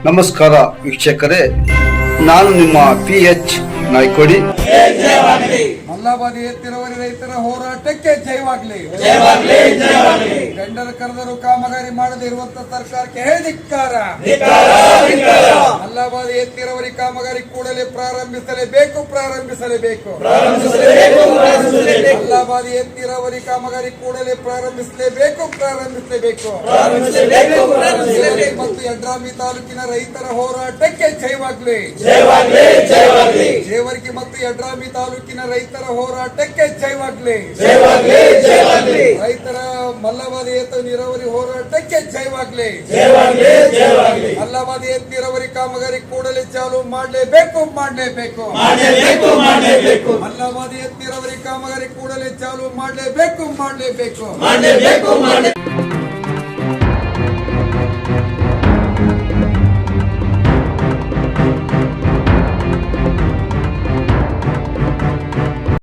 ನಮಸ್ಕಾರ ವೀಕ್ಷಕರೇ, ನಾನು ನಿಮ್ಮ PH ನಾಯ್ಕೋಡಿ. ಮಲ್ಲಾಬಾದಿ ಎತ್ತಿರುವರಿ ರೈತರ ಹೋರಾಟಕ್ಕೆ ಜಯವಾಗಲಿ. ಟೆಂಡರ್ ಕರೆದರೂ ಕಾಮಗಾರಿ ಮಾಡದೇ ಇರುವಂತಹ ಸರ್ಕಾರಕ್ಕೆ ಧಿಕ್ಕಾರ. ಮಲ್ಲಾಬಾದಿ ಎತ್ತಿರುವರಿ ಕಾಮಗಾರಿ ಕೂಡಲೇ ಪ್ರಾರಂಭಿಸಲೇಬೇಕು. ಮಲ್ಲಾಬಾದಿ ಎತ್ತಿರುವರಿ ಕಾಮಗಾರಿ ಕೂಡಲೇ ಪ್ರಾರಂಭಿಸಲೇಬೇಕು. ಮತ್ತು ಯಡ್ರಾಮಿ ತಾಲೂಕಿನ ರೈತರ ಹೋರಾಟಕ್ಕೆ ಜಯವಾಗಲಿ. ಜೇವರ್ಗಿ ಮತ್ತು ಯಡ್ರಾಮಿ ತಾಲೂಕಿನ ರೈತರ ಹೋರಾಟಕ್ಕೆ ಜಯವಾಗಲಿ. ರೈತರ ಮಲ್ಲಬಾದಿ ಏತ ನೀರಾವರಿ ಹೋರಾಟಕ್ಕೆ ಜಯವಾಗಲಿ. ಮಲ್ಲಬಾದಿ ಏತ ನೀರಾವರಿ ಕಾಮಗಾರಿ ಕೂಡಲೇ ಚಾಲು ಮಾಡಲೇಬೇಕು. ಮಲ್ಲಬಾದಿ ಏತ ನೀರಾವರಿ ಕಾಮಗಾರಿ ಕೂಡಲೇ ಚಾಲು ಮಾಡಲೇಬೇಕು.